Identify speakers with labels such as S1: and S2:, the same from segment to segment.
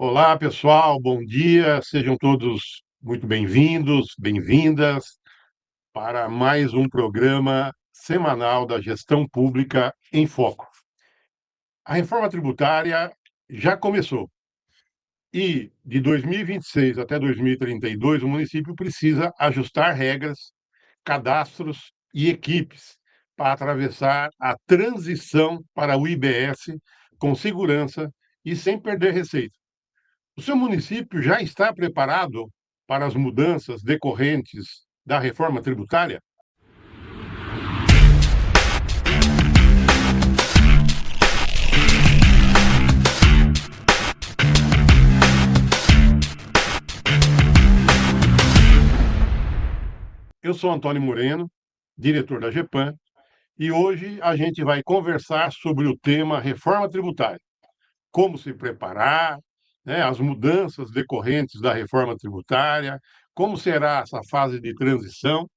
S1: Olá, pessoal, bom dia, sejam todos muito bem-vindos, bem-vindas para mais um programa semanal da Gestão Pública em Foco. A reforma tributária já começou e de 2026 até 2032 o município precisa ajustar regras, cadastros e equipes para atravessar a transição para o IBS com segurança e sem perder receita. O seu município já está preparado para as mudanças decorrentes da reforma tributária? Eu sou Antônio Moreno, diretor da GEPAM, e hoje a gente vai conversar sobre o tema reforma tributária. Como se preparar, né, as mudanças decorrentes da reforma tributária, como será essa fase de transição.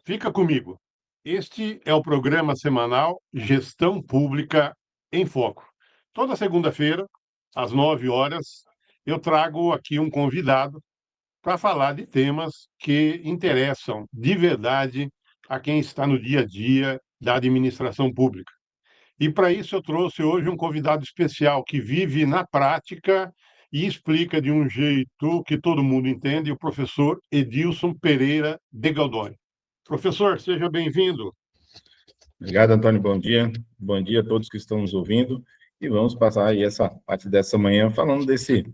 S1: Fica comigo. Este é o programa semanal Gestão Pública em Foco. Toda segunda-feira, às 9 horas, eu trago aqui um convidado para falar de temas que interessam de verdade a quem está no dia a dia da administração pública. E para isso eu trouxe hoje um convidado especial que vive na prática e explica de um jeito que todo mundo entende, o professor Edilson Pereira de Goldoni. Professor, seja bem-vindo.
S2: Obrigado, Antônio. Bom dia. Bom dia a todos que estão nos ouvindo. E vamos passar aí essa parte dessa manhã falando desse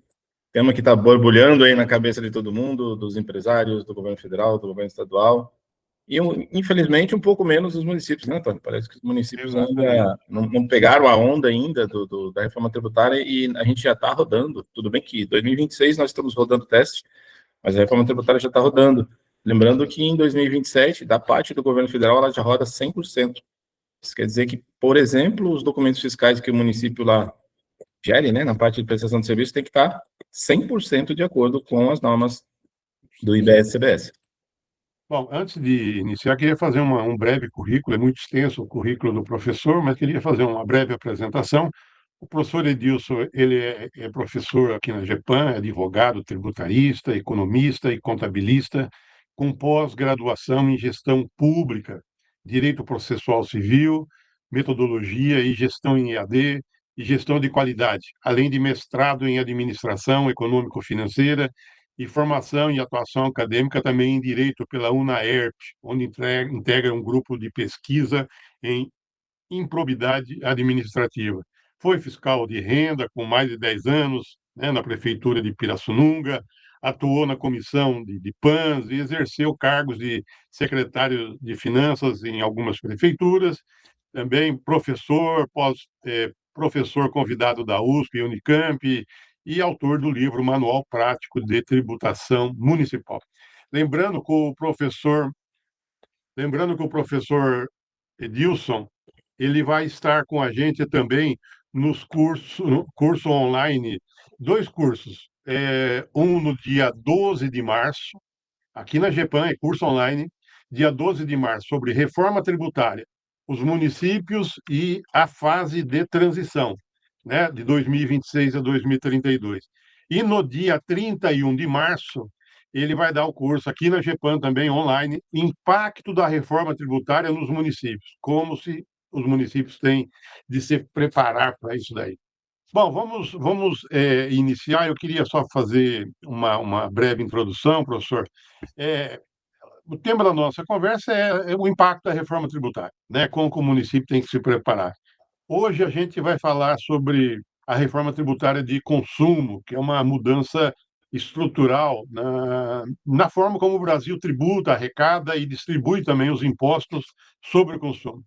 S2: tema que está borbulhando aí na cabeça de todo mundo, dos empresários, do governo federal, do governo estadual. E, infelizmente, um pouco menos dos municípios, né, Antônio? Parece que os municípios ainda não pegaram a onda ainda da reforma tributária e a gente já está rodando. Tudo bem que em 2026 nós estamos rodando teste, mas a reforma tributária já está rodando. Lembrando que em 2027, da parte do governo federal, ela já roda 100%. Isso quer dizer que, por exemplo, os documentos fiscais que o município lá gere, né, na parte de prestação de serviço, tem que estar 100% de acordo com as normas do IBS-CBS.
S1: Bom, antes de iniciar, queria fazer um breve currículo, é muito extenso o currículo do professor, mas queria fazer uma breve apresentação. O professor Edilson, ele é professor aqui na GEPAM, é advogado, tributarista, economista e contabilista, com pós-graduação em gestão pública, direito processual civil, metodologia e gestão em EAD e gestão de qualidade, além de mestrado em administração econômico-financeira e formação e atuação acadêmica também em Direito pela UNAERP, onde integra um grupo de pesquisa em improbidade administrativa. Foi fiscal de renda com mais de 10 anos, né, na Prefeitura de Pirassununga, atuou na comissão de PANS e exerceu cargos de secretário de Finanças em algumas prefeituras, também professor, professor convidado da USP e Unicamp, e autor do livro Manual Prático de Tributação Municipal. Lembrando que o professor, lembrando que o professor Edilson, ele vai estar com a gente também nos cursos, no curso online, dois cursos, um no dia 12 de março, aqui na GEPAM, é curso online, dia 12 de março, sobre reforma tributária, os municípios e a fase de transição, né, de 2026 a 2032. E no dia 31 de março, ele vai dar o curso aqui na GEPAM também online, Impacto da Reforma Tributária nos Municípios, como se os municípios têm de se preparar para isso daí. Bom, vamos iniciar. Eu queria só fazer uma breve introdução, professor. É, o tema da nossa conversa é o impacto da reforma tributária, né? Como que o município tem que se preparar. Hoje a gente vai falar sobre a reforma tributária de consumo, que é uma mudança estrutural na forma como o Brasil tributa, arrecada e distribui também os impostos sobre o consumo.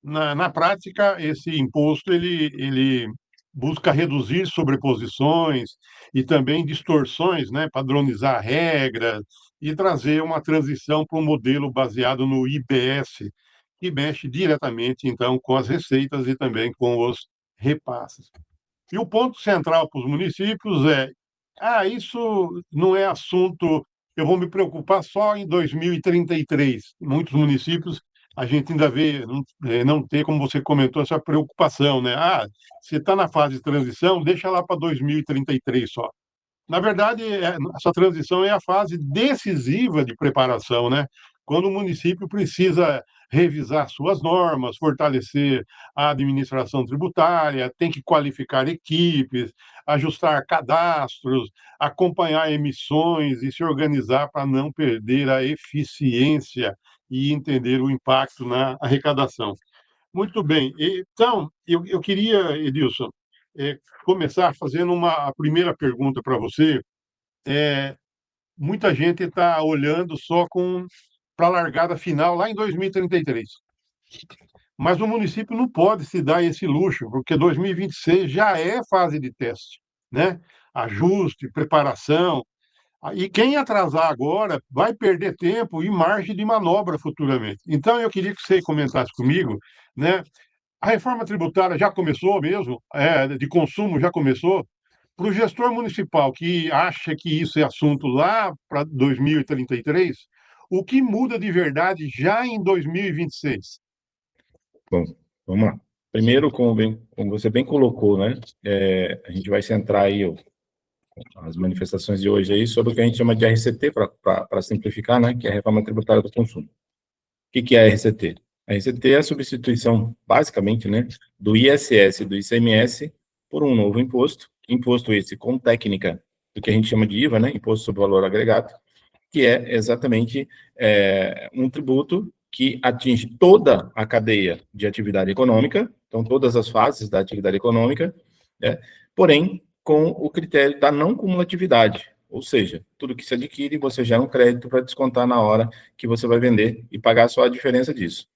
S1: Na prática, esse imposto ele busca reduzir sobreposições e também distorções, né, padronizar regras e trazer uma transição para um modelo baseado no IBS, que mexe diretamente, então, com as receitas e também com os repasses. E o ponto central para os municípios isso não é assunto, eu vou me preocupar só em 2033. Em muitos municípios, a gente ainda vê, não ter, como você comentou, essa preocupação, né? Você está na fase de transição, deixa lá para 2033 só. Na verdade, essa transição é a fase decisiva de preparação, né? Quando o município precisa revisar suas normas, fortalecer a administração tributária, tem que qualificar equipes, ajustar cadastros, acompanhar emissões e se organizar para não perder a eficiência e entender o impacto na arrecadação. Muito bem. Então, eu queria, Edilson, começar fazendo a primeira pergunta para você. Muita gente está olhando só para a largada final lá em 2033. Mas o município não pode se dar esse luxo, porque 2026 já é fase de teste, né? Ajuste, preparação. E quem atrasar agora vai perder tempo e margem de manobra futuramente. Então, eu queria que você comentasse comigo, né? A reforma tributária já começou mesmo, de consumo já começou. Para o gestor municipal que acha que isso é assunto lá para 2033, o que muda de verdade já em 2026?
S2: Bom, vamos lá. Primeiro, como você bem colocou, né? A gente vai centrar aí as manifestações de hoje aí sobre o que a gente chama de RCT, para simplificar, né? Que é a Reforma Tributária do Consumo. O que é a RCT? A RCT é a substituição, basicamente, né, do ISS e do ICMS por um novo imposto esse com técnica do que a gente chama de IVA, né, Imposto sobre Valor Agregado, que é exatamente um tributo que atinge toda a cadeia de atividade econômica, então todas as fases da atividade econômica, né, porém com o critério da não cumulatividade, ou seja, tudo que se adquire, você gera um crédito para descontar na hora que você vai vender e pagar só a diferença disso.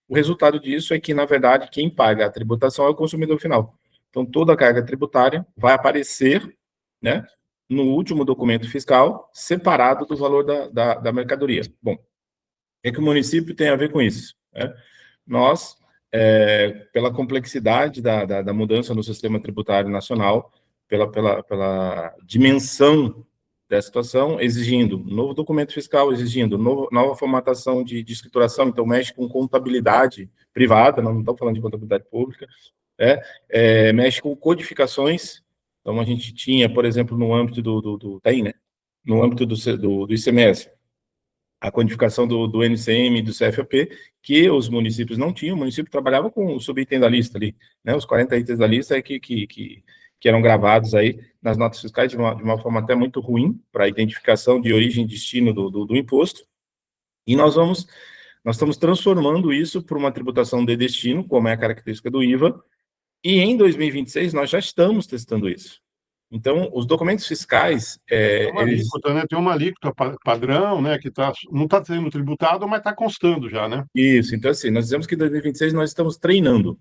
S2: O resultado disso é que, na verdade, quem paga a tributação é o consumidor final. Então, toda a carga tributária vai aparecer, né, no último documento fiscal, separado do valor da mercadoria. Bom, o que o município tem a ver com isso? Né? Nós, pela complexidade da mudança no sistema tributário nacional, pela dimensão da situação, exigindo novo documento fiscal, exigindo nova formatação de escrituração, então mexe com contabilidade privada, não estamos falando de contabilidade pública, mexe com codificações. Então, a gente tinha, por exemplo, no âmbito tem, né? No âmbito do ICMS, a codificação do NCM e do CFAP, que os municípios não tinham, o município trabalhava com o subitem da lista ali, né? Os 40 itens da lista que eram gravados aí nas notas fiscais de uma forma até muito ruim para a identificação de origem e destino do imposto. E nós estamos transformando isso por uma tributação de destino, como é a característica do IVA, e em 2026 nós já estamos testando isso. Então, os documentos fiscais...
S1: alíquota, né? Tem uma alíquota padrão, né? Que não está sendo tributado, mas está constando já, né?
S2: Isso, então assim, nós dizemos que em 2026 nós estamos treinando.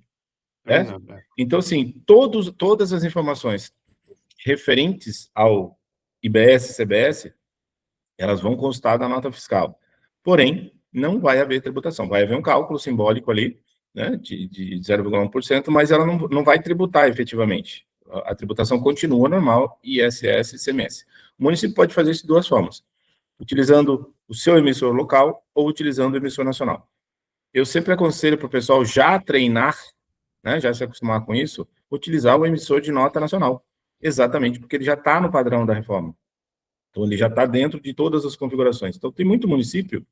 S2: Então, assim, todas as informações referentes ao IBS, CBS, elas vão constar da nota fiscal. Porém, não vai haver tributação. Vai haver um cálculo simbólico ali, né, de 0,1%, mas ela não vai tributar efetivamente. A tributação continua normal, ISS e ICMS. O município pode fazer isso de duas formas, utilizando o seu emissor local ou utilizando o emissor nacional. Eu sempre aconselho para o pessoal já treinar, né, já se acostumar com isso, utilizar o emissor de nota nacional. Exatamente, porque ele já está no padrão da reforma. Então, ele já está dentro de todas as configurações. Então, tem muito município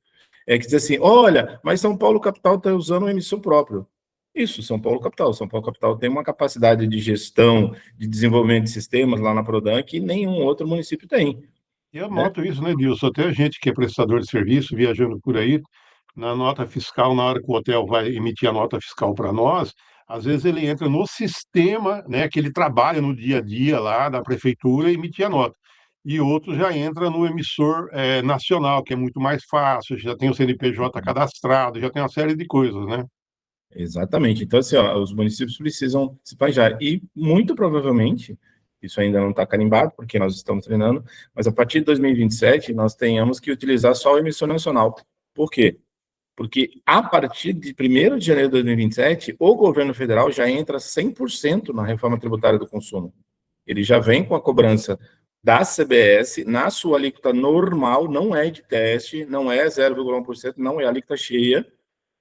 S2: que diz assim, olha, mas São Paulo Capital está usando um emissor próprio. Isso, São Paulo Capital. São Paulo Capital tem uma capacidade de gestão, de desenvolvimento de sistemas lá na Prodan que nenhum outro município tem.
S1: Eu noto isso, né, Dilson? Até a gente que é prestador de serviço, viajando por aí, na nota fiscal, na hora que o hotel vai emitir a nota fiscal para nós, às vezes ele entra no sistema, né, que ele trabalha no dia a dia lá da prefeitura e emitir a nota. E outro já entra no emissor nacional, que é muito mais fácil, já tem o CNPJ cadastrado, já tem uma série de coisas, né?
S2: Exatamente. Então, assim, ó, os municípios precisam se planejar. E, muito provavelmente, isso ainda não está carimbado, porque nós estamos treinando, mas a partir de 2027, nós tenhamos que utilizar só o emissor nacional. Por quê? Porque a partir de 1º de janeiro de 2027, o governo federal já entra 100% na reforma tributária do consumo. Ele já vem com a cobrança da CBS na sua alíquota normal, não é de teste, não é 0,1%, não é alíquota cheia,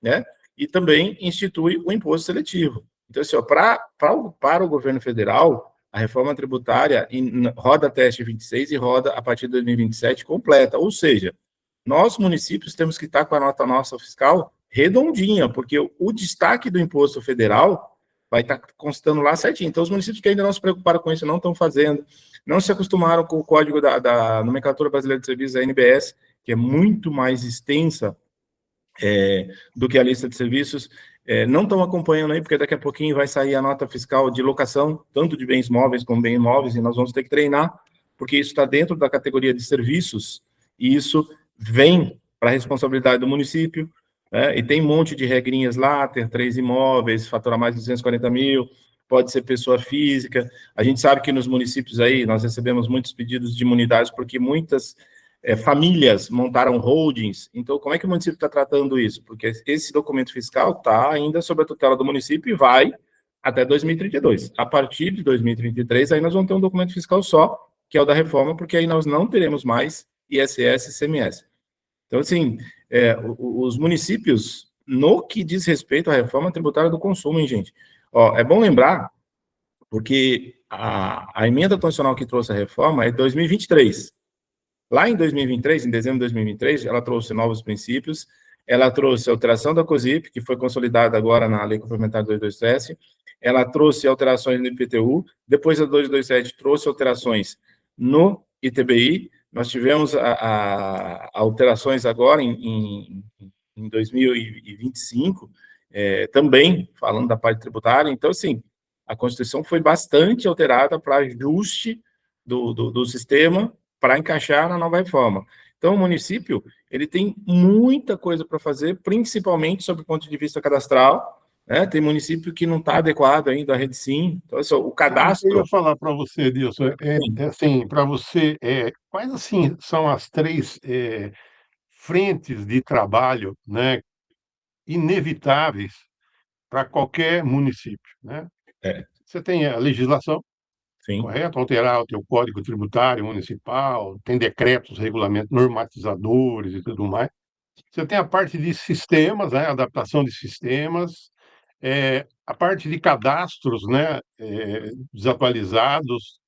S2: né? E também institui o imposto seletivo. Então, assim, ó, para o governo federal, a reforma tributária roda teste 26 e roda a partir de 2027 completa. Ou seja, nós, municípios, temos que estar com a nota nossa fiscal redondinha, porque o destaque do imposto federal vai estar constando lá certinho. Então, os municípios que ainda não se preocuparam com isso, não estão fazendo, não se acostumaram com o código da Nomenclatura Brasileira de Serviços, a NBS, que é muito mais extensa do que a lista de serviços, não estão acompanhando aí, porque daqui a pouquinho vai sair a nota fiscal de locação, tanto de bens móveis como bens imóveis, e nós vamos ter que treinar, porque isso está dentro da categoria de serviços, e isso vem para a responsabilidade do município, e tem um monte de regrinhas lá, ter 3 imóveis, faturar mais de 240 mil, pode ser pessoa física. A gente sabe que nos municípios aí, nós recebemos muitos pedidos de imunidades, porque muitas famílias montaram holdings. Então, como é que o município está tratando isso? Porque esse documento fiscal está ainda sob a tutela do município e vai até 2032. A partir de 2033, aí nós vamos ter um documento fiscal só, que é o da reforma, porque aí nós não teremos mais ISS e CMS. Então, assim, os municípios, no que diz respeito à reforma tributária do consumo, hein, gente? Ó, é bom lembrar, porque a emenda constitucional que trouxe a reforma é de 2023. Lá em 2023, em dezembro de 2023, ela trouxe novos princípios, ela trouxe a alteração da COSIP, que foi consolidada agora na Lei Complementar 227, ela trouxe alterações no IPTU, depois a 227 trouxe alterações no ITBI, nós tivemos alterações agora em 2025, também falando da parte tributária. Então, assim, a Constituição foi bastante alterada para ajuste do sistema para encaixar na nova reforma. Então, o município, ele tem muita coisa para fazer, principalmente sob o ponto de vista cadastral, tem município que não está adequado ainda à rede SIM. Então, assim, o cadastro...
S1: Eu ia falar para você, Edilson, assim, para você, quais assim são as 3 frentes de trabalho, né, inevitáveis para qualquer município, né? Você tem a legislação,
S2: Sim.
S1: correto? Alterar o teu código tributário municipal, tem decretos, regulamentos, normatizadores e tudo mais. Você tem a parte de sistemas, né, adaptação de sistemas, a parte de cadastros, né, desatualizados,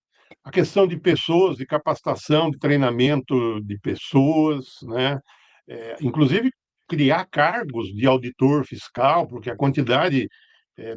S1: a questão de pessoas, de capacitação, de treinamento de pessoas, né, inclusive criar cargos de auditor fiscal, porque a quantidade,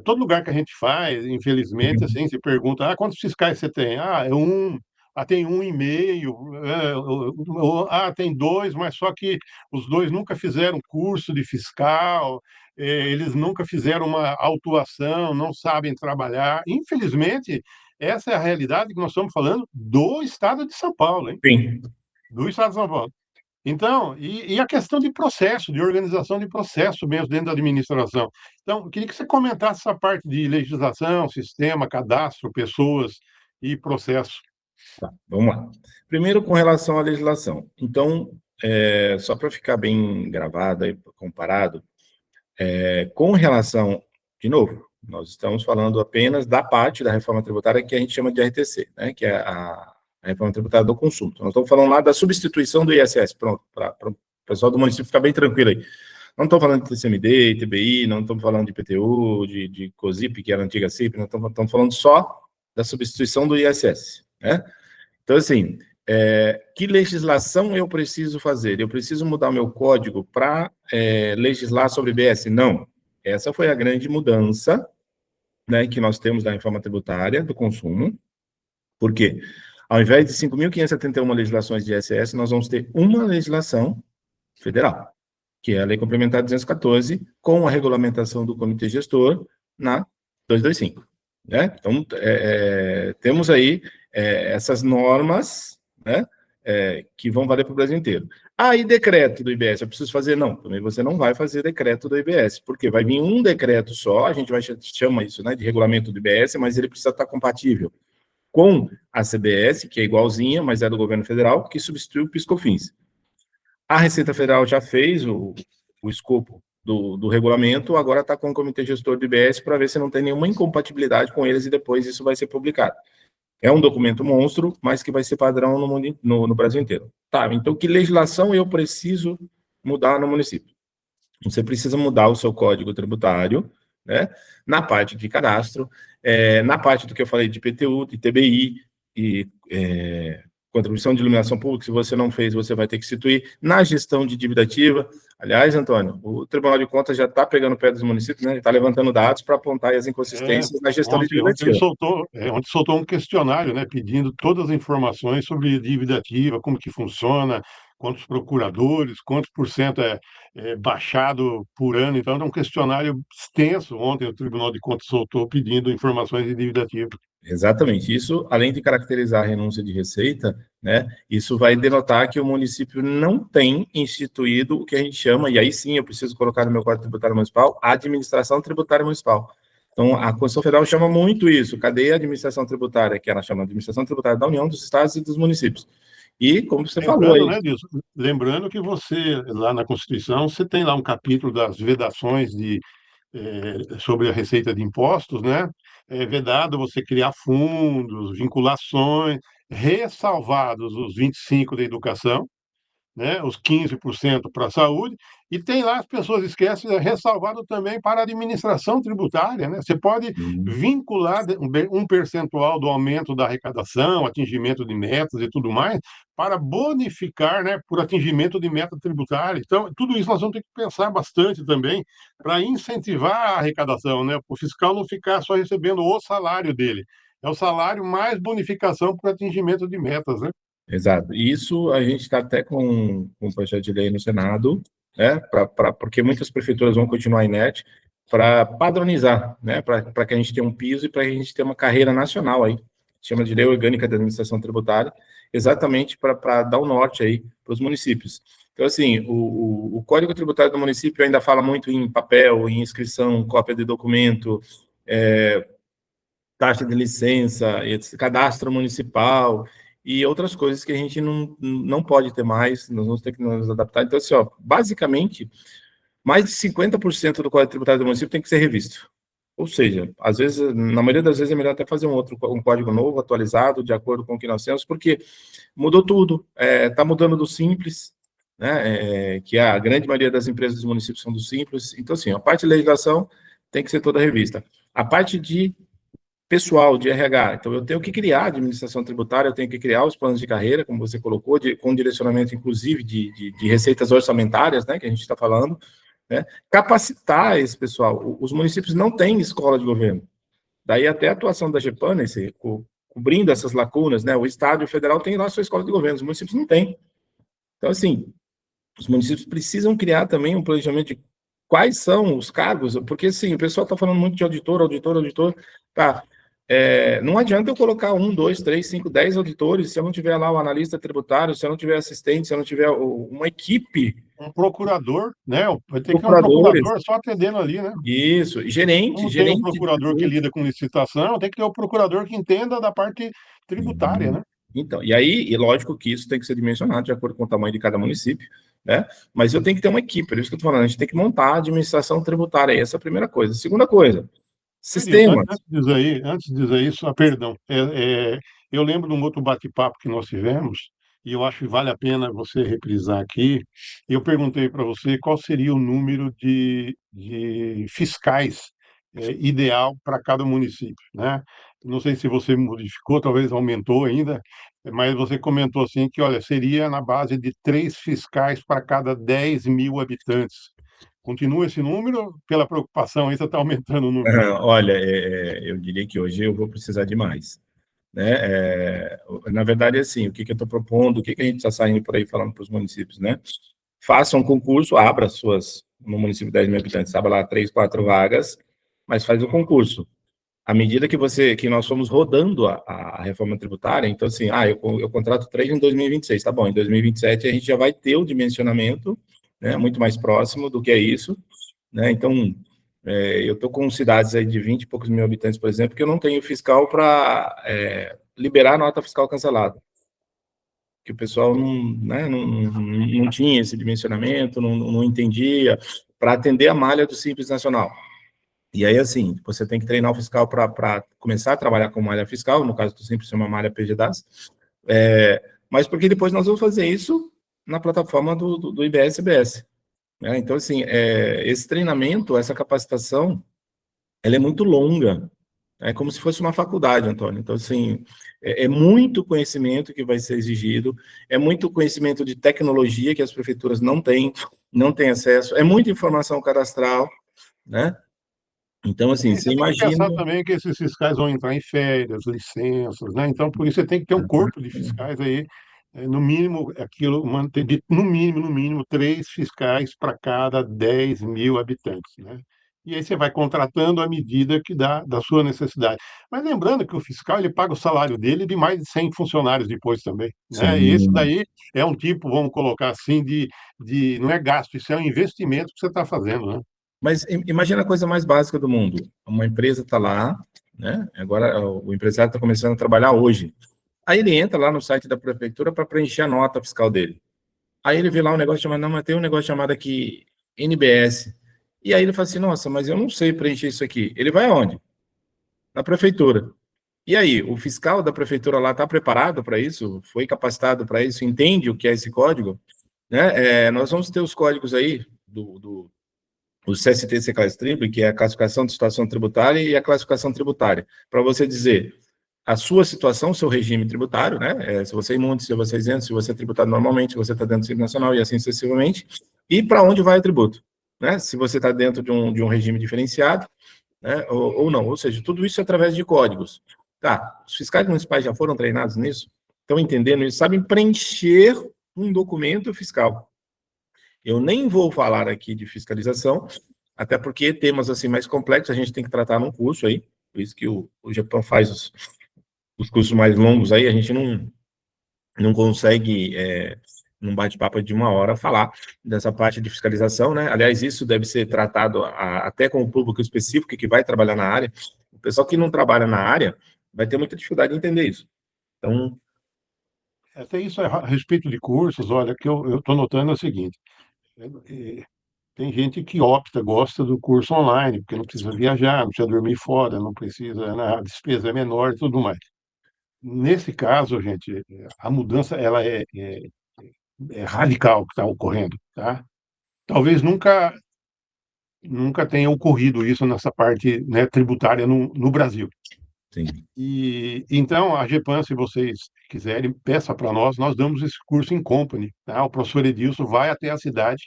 S1: todo lugar que a gente faz, infelizmente, assim, se pergunta, quantos fiscais você tem? É um. Tem 1,5, tem 2, mas só que os 2 nunca fizeram curso de fiscal, eles nunca fizeram uma autuação, não sabem trabalhar. Infelizmente, essa é a realidade que nós estamos falando do estado de São Paulo, hein?
S2: Sim.
S1: Do estado de São Paulo. Então, e a questão de processo, de organização de processo mesmo dentro da administração. Então, eu queria que você comentasse essa parte de legislação, sistema, cadastro, pessoas e processo.
S2: Tá, vamos lá. Primeiro, com relação à legislação. Então, só para ficar bem gravado e comparado, com relação, de novo, nós estamos falando apenas da parte da reforma tributária que a gente chama de RTC, né, que é a reforma tributária do consumo. Então, nós estamos falando lá da substituição do ISS, pronto, para o pessoal do município ficar bem tranquilo aí. Não estamos falando de TCMD, ITBI, não estamos falando de IPTU, de COSIP, que era a antiga CIP, não estamos falando só da substituição do ISS, né? Então, assim, que legislação eu preciso fazer? Eu preciso mudar o meu código para legislar sobre IBS? Não. Essa foi a grande mudança, né, que nós temos da reforma tributária do consumo. Por quê? Ao invés de 5.571 legislações de ISS, nós vamos ter uma legislação federal, que é a Lei Complementar 214, com a regulamentação do Comitê Gestor na 225. Né? Então, temos aí essas normas, né, que vão valer para o Brasil inteiro. E decreto do IBS, eu preciso fazer? Não, também você não vai fazer decreto do IBS, porque vai vir um decreto só, a gente chama isso, né, de regulamento do IBS, mas ele precisa estar compatível com a CBS, que é igualzinha, mas é do governo federal, que substitui o PIS/COFINS. A Receita Federal já fez o escopo do regulamento, agora está com o Comitê Gestor do IBS para ver se não tem nenhuma incompatibilidade com eles e depois isso vai ser publicado. É um documento monstro, mas que vai ser padrão no Brasil inteiro. Tá, então que legislação eu preciso mudar no município? Você precisa mudar o seu código tributário, né, na parte de cadastro, Na parte do que eu falei de IPTU, de TBI e contribuição de iluminação pública, se você não fez, você vai ter que instituir. Na gestão de dívida ativa, aliás, Antônio, o Tribunal de Contas já está pegando o pé dos municípios, né? Está levantando dados para apontar as inconsistências na gestão de dívida
S1: Ontem ele
S2: ativa.
S1: ontem soltou um questionário, né, pedindo todas as informações sobre dívida ativa, como que funciona, quantos procuradores, quantos por cento é baixado por ano. Então, é um questionário extenso. Ontem o Tribunal de Contas soltou pedindo informações de dívida ativa.
S2: Exatamente. Isso, além de caracterizar a renúncia de receita, né, isso vai denotar que o município não tem instituído o que a gente chama, e aí sim eu preciso colocar no meu Código Tributário Municipal, a administração tributária municipal. Então, a Constituição Federal chama muito isso. Cadê a administração tributária? Que ela chama de administração tributária da União, dos Estados e dos municípios. E, como você falou
S1: Lembrando,
S2: aí...
S1: né, Dilson, lembrando que você, lá na Constituição, você tem lá um capítulo das vedações sobre a receita de impostos, né? É vedado você criar fundos, vinculações, ressalvados os 25% da educação, né, os 15% para a saúde, e tem lá, as pessoas esquecem, é ressalvado também para a administração tributária, né? Você pode vincular um percentual do aumento da arrecadação, atingimento de metas e tudo mais, para bonificar, né, por atingimento de meta tributária. Então, tudo isso nós vamos ter que pensar bastante também para incentivar a arrecadação, né? O fiscal não ficar só recebendo o salário dele. É o salário mais bonificação por atingimento de metas, né?
S2: Exato. E isso a gente está até com um projeto de lei no Senado, né, porque muitas prefeituras vão continuar inerte, para padronizar, né, para que a gente tenha um piso e para que a gente tenha uma carreira nacional aí, chama de Lei Orgânica da Administração Tributária, exatamente para dar o norte aí para os municípios. Então, assim, o Código Tributário do município ainda fala muito em papel, em inscrição, cópia de documento, taxa de licença, cadastro municipal e outras coisas que a gente não pode ter mais, nós vamos ter que nos adaptar. Então, assim, ó, basicamente, mais de 50% do Código Tributário do município tem que ser revisto. Ou seja, às vezes, na maioria das vezes é melhor até fazer um código novo, atualizado, de acordo com o que nós temos, porque mudou tudo, está mudando do simples, né, que a grande maioria das empresas dos municípios são do simples. Então, assim, a parte de legislação tem que ser toda revista. A parte de pessoal de RH. Então, eu tenho que criar a administração tributária, eu tenho que criar os planos de carreira, como você colocou, com direcionamento, inclusive, de receitas orçamentárias, né, que a gente está falando, né, capacitar esse pessoal. Os municípios não têm escola de governo. Daí até a atuação da GEPAN, cobrindo essas lacunas, né, o Estado e o Federal tem lá a sua escola de governo, os municípios não têm. Então, assim, os municípios precisam criar também um planejamento de quais são os cargos, porque, assim, o pessoal está falando muito de auditor, tá. Não adianta eu colocar 1, 2, 3, 5, 10 auditores se eu não tiver lá o analista tributário, se eu não tiver assistente, se eu não tiver uma equipe.
S1: Um procurador, né? Vai ter que ter um
S2: Procuradores.
S1: procurador só atendendo ali, né?
S2: Isso, gerente.
S1: Como tem um
S2: De
S1: procurador que lida com licitação, tem que ter um procurador que entenda da parte tributária, né?
S2: Então, e aí, e lógico que isso tem que ser dimensionado de acordo com o tamanho de cada município, né? Mas eu tenho que ter uma equipe, por isso que eu estou falando, a gente tem que montar a administração tributária, essa é a primeira coisa. Segunda coisa, sistemas.
S1: Antes de dizer isso, perdão, eu lembro de um outro bate-papo que nós tivemos, e eu acho que vale a pena você reprisar aqui. Eu perguntei para você qual seria o número de fiscais ideal para cada município, né? Não sei se você modificou, talvez aumentou ainda, mas você comentou assim que, olha, seria na base de 3 fiscais para cada 10.000 habitantes. Continua esse número? Pela preocupação aí, você está aumentando o número.
S2: Olha, eu diria que hoje eu vou precisar de mais, né? Na verdade, assim, o que eu estou propondo, o que a gente está saindo por aí falando para os municípios, né? Faça um concurso, abra no município de 10 mil habitantes, abra lá 3, 4 vagas, mas faz o concurso. À medida que nós fomos rodando a reforma tributária, então, assim, eu contrato 3 em 2026, tá bom, em 2027 a gente já vai ter o dimensionamento, né, muito mais próximo do que é isso, né, então, eu estou com cidades aí de 20 e poucos mil habitantes, por exemplo, que eu não tenho fiscal para liberar a nota fiscal cancelada, que o pessoal não tinha esse dimensionamento, não entendia, para atender a malha do Simples Nacional. E aí, assim, você tem que treinar o fiscal para começar a trabalhar com malha fiscal, no caso do Simples, é uma malha PGDAS, mas porque depois nós vamos fazer isso na plataforma do IBS-CBS. Né? Então, assim, esse treinamento, essa capacitação, ela é muito longa, É como se fosse uma faculdade, Antônio. Então, assim, é muito conhecimento que vai ser exigido, é muito conhecimento de tecnologia que as prefeituras não têm acesso, é muita informação cadastral, né? Então, assim, você
S1: Você tem que
S2: imagina...
S1: pensar também que esses fiscais vão entrar em férias, licenças, né? Então, por isso você tem que ter um corpo de fiscais aí, no mínimo, aquilo, manter no mínimo, 3 fiscais para cada 10 mil habitantes, né? E aí você vai contratando à medida que dá da sua necessidade. Mas lembrando que o fiscal ele paga o salário dele de mais de 100 funcionários depois também, né? E esse
S2: Sim,
S1: daí é um tipo, vamos colocar assim, não é gasto, isso é um investimento que você está fazendo, né?
S2: mas imagina a coisa mais básica do mundo. Uma empresa está lá, né? Agora o empresário está começando a trabalhar hoje. Aí ele entra lá no site da prefeitura para preencher a nota fiscal dele. Aí ele vê lá um negócio chamado, não, mas tem um negócio chamado aqui NBS. E aí ele fala assim, nossa, mas eu não sei preencher isso aqui. Ele vai aonde? Na prefeitura. E aí, o fiscal da prefeitura lá está preparado para isso? Foi capacitado para isso? Entende o que é esse código? Né? Nós vamos ter os códigos aí o CST Triple, que é a classificação de situação tributária e a classificação tributária, para você dizer a sua situação, seu regime tributário, né? Se você é imundo, se você é isento, se você é tributado normalmente, se você está dentro do Simples Nacional e assim sucessivamente, e para onde vai o tributo, né? Se você está dentro de um regime diferenciado, né? Ou não, ou seja, tudo isso é através de códigos. Tá, os fiscais municipais já foram treinados nisso? Estão entendendo isso? Sabem preencher um documento fiscal. Eu nem vou falar aqui de fiscalização, até porque temas assim mais complexos a gente tem que tratar num curso aí, por isso que o Japão faz os cursos mais longos aí, a gente não consegue, num bate-papo de 1 hora, falar dessa parte de fiscalização, né? Aliás, isso deve ser tratado até com o público específico que vai trabalhar na área. O pessoal que não trabalha na área vai ter muita dificuldade de entender isso. Então,
S1: Até isso a respeito de cursos, olha, que eu estou notando é o seguinte: tem gente que gosta do curso online, porque não precisa viajar, não precisa dormir fora, não precisa, né, a despesa é menor e tudo mais. Nesse caso, gente, a mudança ela é radical que está ocorrendo, tá? Talvez nunca tenha ocorrido isso nessa parte, né, tributária no Brasil.
S2: sim.
S1: E então a GEPAN, se vocês quiserem, peça para nós damos esse curso em company, tá? O professor Edilson vai até a cidade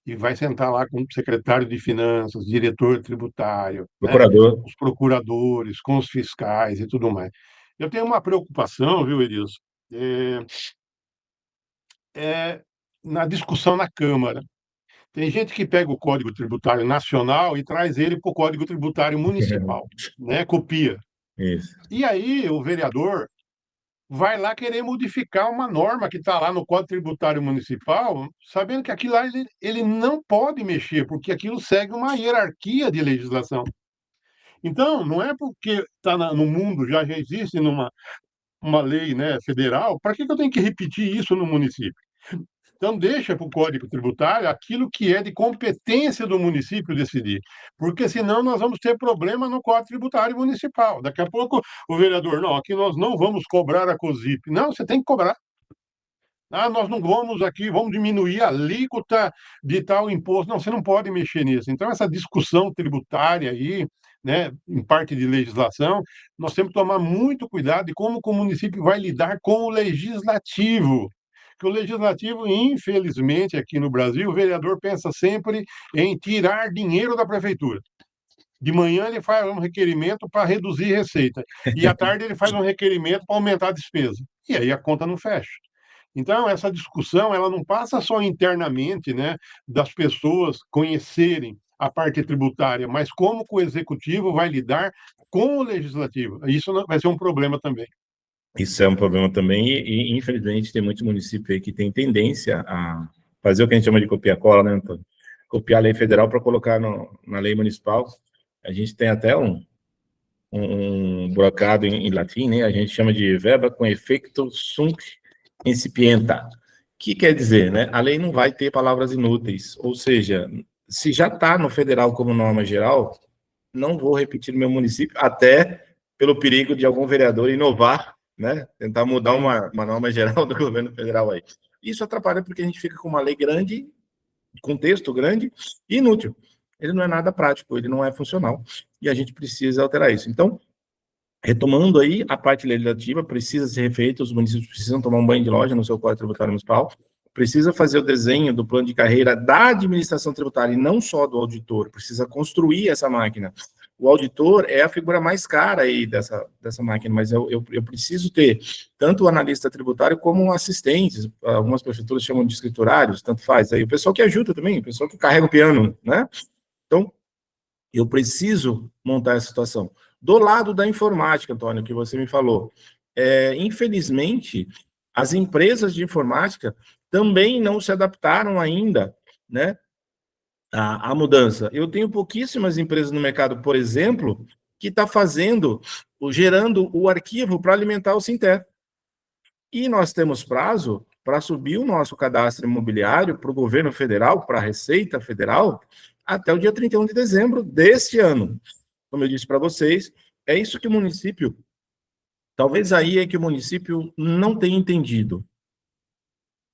S1: e vai sentar lá com o secretário de Finanças, diretor tributário, né?
S2: Procurador.
S1: Os procuradores, com os fiscais e tudo mais. Eu tenho uma preocupação, viu, Edilson? É, na discussão na Câmara. Tem gente que pega o Código Tributário Nacional e traz ele para o Código Tributário Municipal, né? Copia.
S2: Isso.
S1: E aí o vereador vai lá querer modificar uma norma que está lá no Código Tributário Municipal, sabendo que aquilo lá ele não pode mexer, porque aquilo segue uma hierarquia de legislação. Então, não é porque está no mundo, já existe uma lei, né, federal, para que eu tenho que repetir isso no município? Então, deixa para o Código Tributário aquilo que é de competência do município decidir, porque senão nós vamos ter problema no Código Tributário Municipal. Daqui a pouco o vereador, não, aqui nós não vamos cobrar a COSIP. Não, você tem que cobrar. Ah, nós não vamos aqui, vamos diminuir a alíquota de tal imposto. Não, você não pode mexer nisso. Então, essa discussão tributária aí, né, em parte de legislação, nós temos que tomar muito cuidado de como o município vai lidar com o legislativo. Que o legislativo, infelizmente, aqui no Brasil, o vereador pensa sempre em tirar dinheiro da prefeitura. De manhã ele faz um requerimento para reduzir receita, e à tarde ele faz um requerimento para aumentar a despesa. E aí a conta não fecha. Então, essa discussão ela não passa só internamente, né, das pessoas conhecerem a parte tributária, mas como que o executivo vai lidar com o legislativo. Isso vai ser um problema também.
S2: Isso é um problema também, infelizmente tem muitos municípios aí que têm tendência a fazer o que a gente chama de copiar-cola, né, Antônio? Copiar a lei federal para colocar na lei municipal. A gente tem até um brocado em latim, né? A gente chama de verba com efeito sunt incipienta. Que quer dizer, né? A lei não vai ter palavras inúteis, ou seja, se já está no federal como norma geral, não vou repetir no meu município, até pelo perigo de algum vereador inovar, né? Tentar mudar uma norma geral do governo federal aí. Isso atrapalha porque a gente fica com uma lei grande, com texto grande e inútil. Ele não é nada prático, ele não é funcional. E a gente precisa alterar isso. Então, retomando aí, a parte legislativa precisa ser refeita, os municípios precisam tomar um banho de loja no seu Código Tributário Municipal, precisa fazer o desenho do plano de carreira da administração tributária e não só do auditor, precisa construir essa máquina. O auditor é a figura mais cara aí dessa máquina, mas eu preciso ter tanto o analista tributário como assistentes, algumas prefeituras chamam de escriturários, tanto faz. Aí o pessoal que ajuda também, o pessoal que carrega o piano, né? Então, eu preciso montar essa situação. Do lado da informática, Antônio, que você me falou, infelizmente, as empresas de informática também não se adaptaram ainda, né, à mudança. Eu tenho pouquíssimas empresas no mercado, por exemplo, que está gerando o arquivo para alimentar o Sinter. E nós temos prazo para subir o nosso cadastro imobiliário para o governo federal, para a Receita Federal, até o dia 31 de dezembro deste ano. Como eu disse para vocês, é isso que o município, talvez aí é que o município não tenha entendido.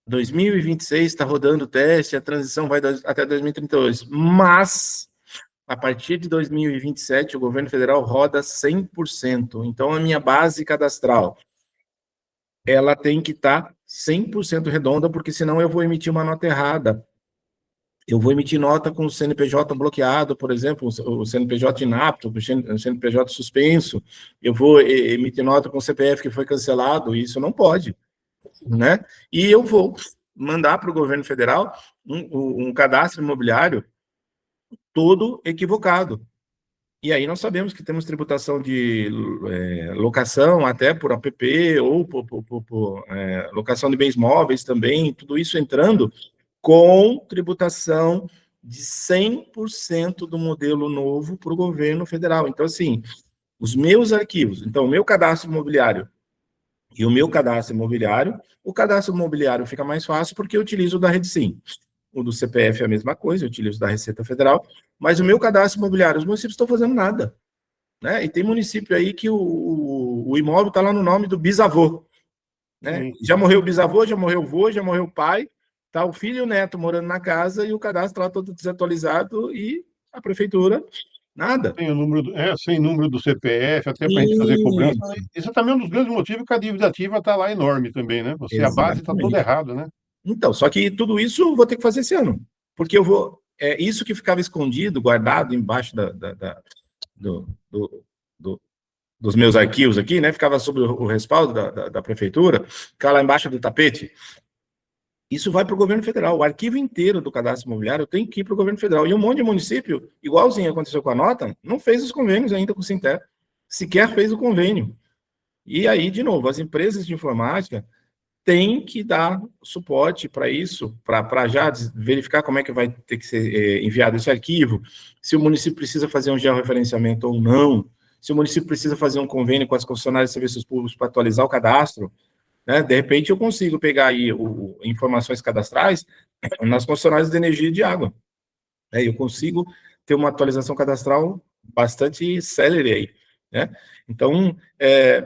S2: 2026 está rodando o teste, a transição vai até 2032, mas a partir de 2027 o governo federal roda 100%. Então a minha base cadastral, ela tem que estar 100% redonda, porque senão eu vou emitir uma nota errada. Eu vou emitir nota com o CNPJ bloqueado, por exemplo, o CNPJ inapto, o CNPJ suspenso. Eu vou emitir nota com o CPF que foi cancelado, e isso não pode, né? E eu vou mandar para o governo federal um cadastro imobiliário todo equivocado. E aí nós sabemos que temos tributação de locação até por app ou por locação de bens móveis também, tudo isso entrando com tributação de 100% do modelo novo para o governo federal. Então, assim, os meus arquivos, então, o meu cadastro imobiliário e o meu cadastro imobiliário, o cadastro imobiliário fica mais fácil porque eu utilizo o da Redsim. O do CPF é a mesma coisa, eu utilizo da Receita Federal, mas o meu cadastro imobiliário, os municípios estão fazendo nada, né? E tem município aí que o imóvel está lá no nome do bisavô, né? Já morreu o bisavô, já morreu o vô, já morreu o pai, tá o filho e o neto morando na casa e o cadastro lá todo desatualizado e a prefeitura, nada.
S1: Sem número do CPF, até para a gente fazer cobrança.
S2: Isso,
S1: Isso é também um dos grandes motivos que a dívida ativa está lá enorme também, né? A base está toda
S2: exatamente.
S1: errada, né?
S2: Então, só que tudo isso eu vou ter que fazer esse ano, porque eu vou. Isso que ficava escondido, guardado embaixo do, do, do, dos meus arquivos aqui, né? Ficava sob o respaldo da prefeitura, ficava lá embaixo do tapete. Isso vai para o governo federal. O arquivo inteiro do cadastro imobiliário tem que ir para o governo federal. E um monte de município, igualzinho aconteceu com a nota, não fez os convênios ainda com o Sinter. Sequer fez o convênio. E aí, de novo, as empresas de informática têm que dar suporte para isso, para já verificar como é que vai ter que ser enviado esse arquivo, se o município precisa fazer um georreferenciamento ou não, se o município precisa fazer um convênio com as concessionárias de serviços públicos para atualizar o cadastro, né? De repente, eu consigo pegar aí informações cadastrais nas concessionárias de energia e de água. Né? Eu consigo ter uma atualização cadastral bastante célere aí. Né? Então,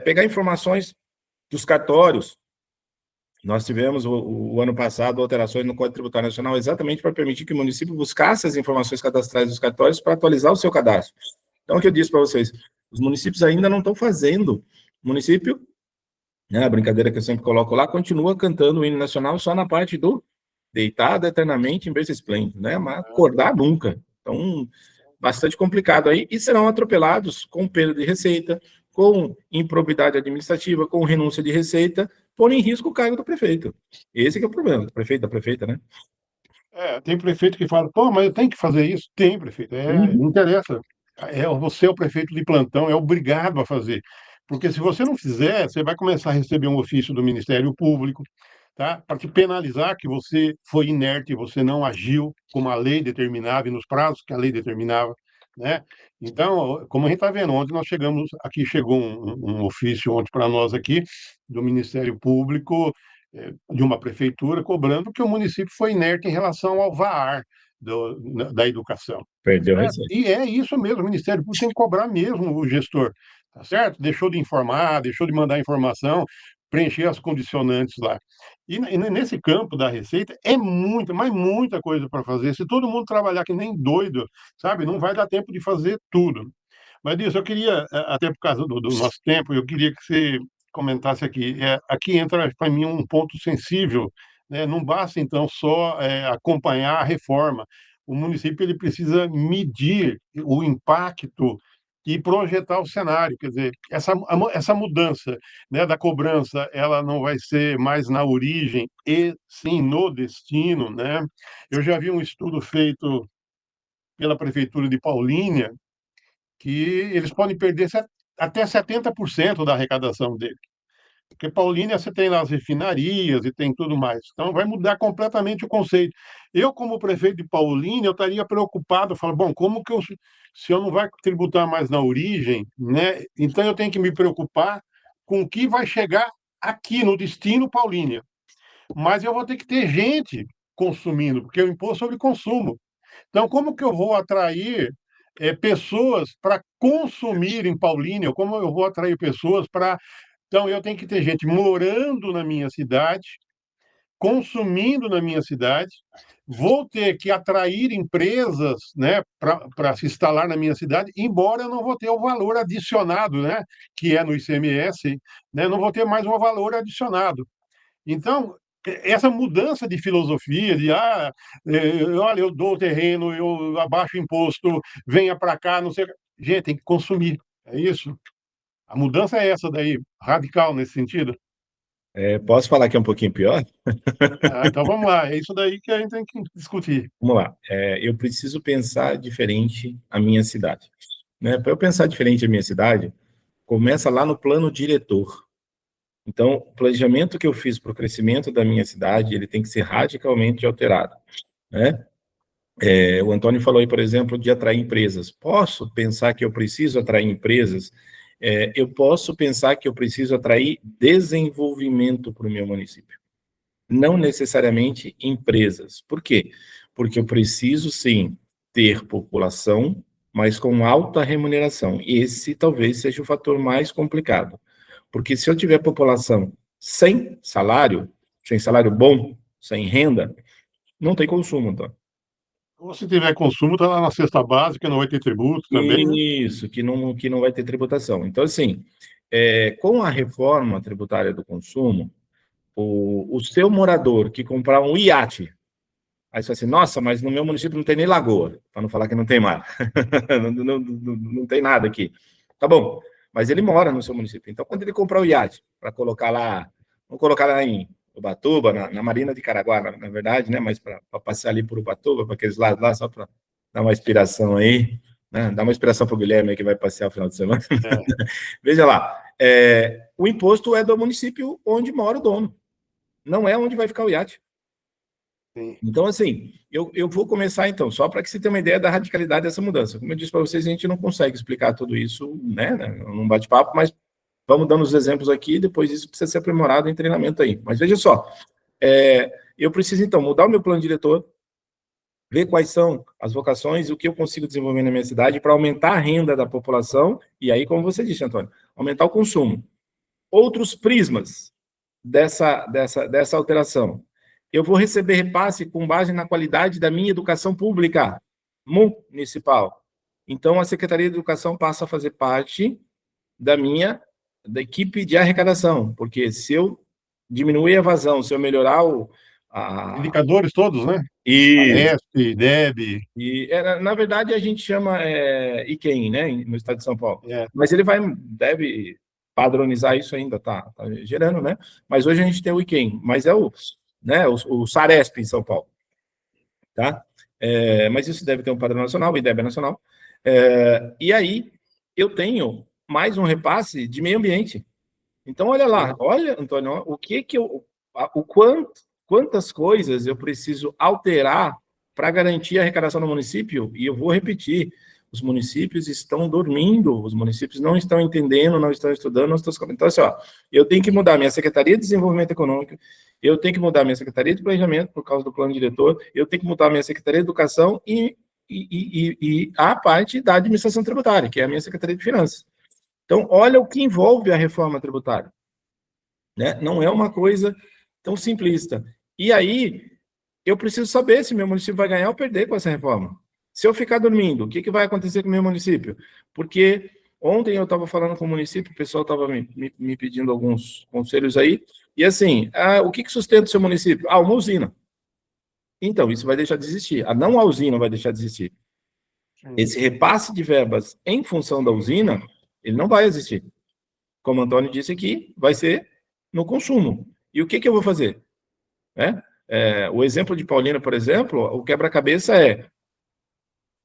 S2: pegar informações dos cartórios. Nós tivemos, o ano passado, alterações no Código Tributário Nacional exatamente para permitir que o município buscasse as informações cadastrais dos cartórios para atualizar o seu cadastro. Então, o que eu disse para vocês, os municípios ainda não estão fazendo. O município, né, a brincadeira que eu sempre coloco lá, continua cantando o hino nacional só na parte do deitado eternamente em berço esplêndido, né? Mas acordar nunca. Então, bastante complicado aí, e serão atropelados com perda de receita, com improbidade administrativa, com renúncia de receita, pondo em risco o cargo do prefeito. Esse que é o problema, do prefeito, da prefeita, né?
S1: Tem prefeito que fala, pô, mas eu tenho que fazer isso. Tem, prefeito, não interessa. Você é o prefeito de plantão, é obrigado a fazer. Porque se você não fizer, você vai começar a receber um ofício do Ministério Público, tá? Para te penalizar que você foi inerte, você não agiu como a lei determinava e nos prazos que a lei determinava, né? Então, como a gente está vendo, ontem nós chegamos, aqui chegou um ofício ontem para nós aqui, do Ministério Público, de uma prefeitura, cobrando que o município foi inerte em relação ao VAR da educação.
S2: Perdeu a
S1: Certo?
S2: receita.
S1: E é isso mesmo, o Ministério Público tem que cobrar mesmo o gestor, tá certo? Deixou de informar, deixou de mandar informação, preencher as condicionantes lá. E nesse campo da receita é muita, mas muita coisa para fazer. Se todo mundo trabalhar que nem doido, sabe, não vai dar tempo de fazer tudo. Mas disso, eu queria, até por causa do nosso tempo, eu queria que você comentasse aqui. Aqui entra, para mim, um ponto sensível, né? Não basta, então, só acompanhar a reforma. O município ele precisa medir o impacto e projetar o cenário. Quer dizer, essa mudança, né, da cobrança, ela não vai ser mais na origem e sim no destino, né? Eu já vi um estudo feito pela Prefeitura de Paulínia, que eles podem perder até 70% da arrecadação dele. Porque Paulínia você tem lá as refinarias e tem tudo mais. Então vai mudar completamente o conceito. Eu, como prefeito de Paulínia, eu estaria preocupado, eu falo, bom, como que se eu não vai tributar mais na origem, né? Então eu tenho que me preocupar com o que vai chegar aqui no destino Paulínia. Mas eu vou ter que ter gente consumindo, porque é o imposto sobre consumo. Então, como que eu vou atrair pessoas para consumir em Paulínia? Como eu vou atrair pessoas para. Então, eu tenho que ter gente morando na minha cidade, consumindo na minha cidade, vou ter que atrair empresas, né, para se instalar na minha cidade, embora eu não vou ter o valor adicionado, né, que é no ICMS, né, não vou ter mais um valor adicionado. Então, essa mudança de filosofia, olha, eu dou o terreno, eu abaixo o imposto, venha para cá, não sei. Gente, tem que consumir. É isso. A mudança é essa daí, radical nesse sentido.
S2: Posso falar que é um pouquinho pior?
S1: Então vamos lá, é isso daí que a gente tem que discutir.
S2: Vamos lá. Eu preciso pensar diferente a minha cidade. Né? Para eu pensar diferente a minha cidade, começa lá no plano diretor. Então, o planejamento que eu fiz para o crescimento da minha cidade, ele tem que ser radicalmente alterado. Né? O Antônio falou aí, por exemplo, de atrair empresas. Posso pensar que eu preciso atrair empresas? Eu posso pensar que eu preciso atrair desenvolvimento para o meu município. Não necessariamente empresas. Por quê? Porque eu preciso, sim, ter população, mas com alta remuneração. Esse talvez seja o fator mais complicado. Porque se eu tiver população sem salário bom, sem renda, não tem consumo, então.
S1: Ou se tiver consumo, está lá na cesta básica, não vai ter tributo também, né?
S2: Isso, que não vai ter tributação. Então, assim, com a reforma tributária do consumo, o seu morador que comprar um iate, aí você fala assim, nossa, mas no meu município não tem nem lagoa, para não falar que não tem mar. não tem nada aqui. Tá bom, mas ele mora no seu município. Então, quando ele comprar o iate, para colocar lá, vamos colocar lá em Ubatuba, na Marina de Caraguá, na verdade, né? Mas para passear ali por Ubatuba, para aqueles lados lá, só para dar uma inspiração aí, né? Dar uma inspiração para o Guilherme aí, que vai passear o final de semana. Veja lá, o imposto é do município onde mora o dono, não é onde vai ficar o iate.
S1: Sim.
S2: Então, assim, eu vou começar, então, só para que você tenha uma ideia da radicalidade dessa mudança. Como eu disse para vocês, a gente não consegue explicar tudo isso, né, num bate-papo, mas vamos dando os exemplos aqui, e depois isso precisa ser aprimorado em treinamento aí. Mas veja só, eu preciso, então, mudar o meu plano diretor, ver quais são as vocações e o que eu consigo desenvolver na minha cidade para aumentar a renda da população, e aí, como você disse, Antônio, aumentar o consumo. Outros prismas dessa alteração. Eu vou receber repasse com base na qualidade da minha educação pública municipal. Então, a Secretaria de Educação passa a fazer parte da equipe de arrecadação, porque se eu diminuir a evasão, se eu melhorar
S1: Indicadores todos, né?
S2: E,
S1: Aresp, DEB.
S2: na verdade, a gente chama IQEM, né, no estado de São Paulo.
S1: É.
S2: Mas ele deve padronizar isso ainda, tá gerando, né? Mas hoje a gente tem o IQEM, mas é o Saresp em São Paulo, tá? Mas isso deve ter um padrão nacional, o IDEB é nacional. E aí, eu tenho mais um repasse de meio ambiente. Então, olha lá, olha, Antônio, quantas coisas eu preciso alterar para garantir a arrecadação no município, e eu vou repetir, os municípios estão dormindo, os municípios não estão entendendo, não estão estudando, não estão... Então, assim, eu tenho que mudar minha Secretaria de Desenvolvimento Econômico, eu tenho que mudar minha Secretaria de Planejamento, por causa do plano diretor, eu tenho que mudar minha Secretaria de Educação e a parte da administração tributária, que é a minha Secretaria de Finanças. Então, olha o que envolve a reforma tributária. Né? Não é uma coisa tão simplista. E aí, eu preciso saber se meu município vai ganhar ou perder com essa reforma. Se eu ficar dormindo, o que vai acontecer com o meu município? Porque ontem eu estava falando com o município, o pessoal estava me pedindo alguns conselhos aí, e assim, o que sustenta o seu município? Uma usina. Então, isso vai deixar de existir. A usina vai deixar de existir. Esse repasse de verbas em função da usina, ele não vai existir. Como o Antônio disse aqui, vai ser no consumo. E o que eu vou fazer? O exemplo de Paulínia, por exemplo, o quebra-cabeça é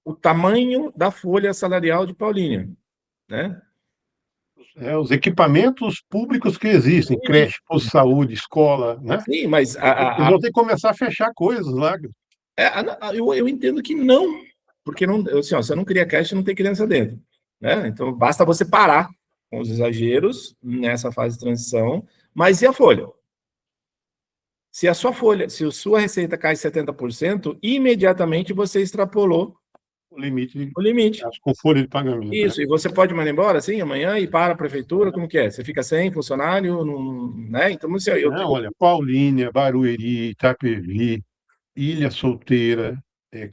S2: o tamanho da folha salarial de Paulínia, né?
S1: Os equipamentos públicos que existem, creche, posto de saúde, escola, né?
S2: Sim, mas
S1: Eles vão ter que começar a fechar coisas lá.
S2: eu entendo que não, porque não, assim, você não cria creche, não tem criança dentro, né? Então basta você parar com os exageros nessa fase de transição, mas e a folha? Se a sua receita cai 70%, imediatamente você extrapolou
S1: O limite,
S2: o limite.
S1: com folha de pagamento.
S2: Isso, e você pode mandar embora, assim, amanhã e para a prefeitura, como que é? Você fica sem funcionário, né? Então, assim,
S1: Não, olha, Paulínia, Barueri, Itapevi, Ilha Solteira,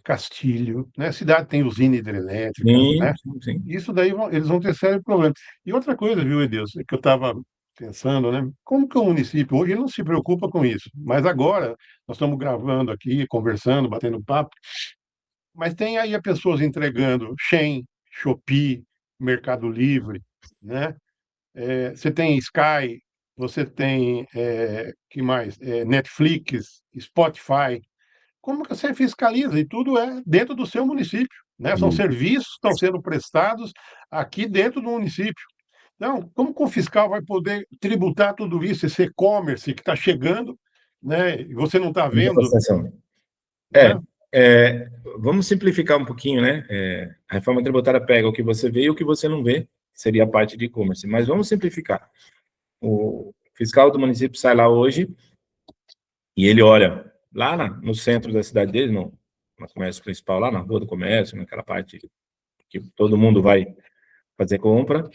S1: Castilho, né? A cidade tem usina hidrelétrica,
S2: Sim,
S1: né?
S2: sim.
S1: Isso daí eles vão ter sério problema. E outra coisa, viu, Edeus, que eu estava pensando, né? Como que o município hoje não se preocupa com isso? Mas agora nós estamos gravando aqui, conversando, batendo papo, mas tem aí pessoas entregando Shein, Shopee, Mercado Livre, né? Você tem Sky, você tem, que mais? Netflix, Spotify. Como que você fiscaliza? E tudo é dentro do seu município, né? São serviços que estão sendo prestados aqui dentro do município. Então, como que o fiscal vai poder tributar tudo isso, esse e-commerce que está chegando, né? E você não está vendo,
S2: É,
S1: né?
S2: vamos simplificar um pouquinho, né? A reforma tributária pega o que você vê e o que você não vê, seria a parte de e-commerce, mas vamos simplificar. O fiscal do município sai lá hoje e ele olha lá no centro da cidade dele, no comércio principal, lá na rua do comércio, naquela parte que todo mundo vai fazer compra,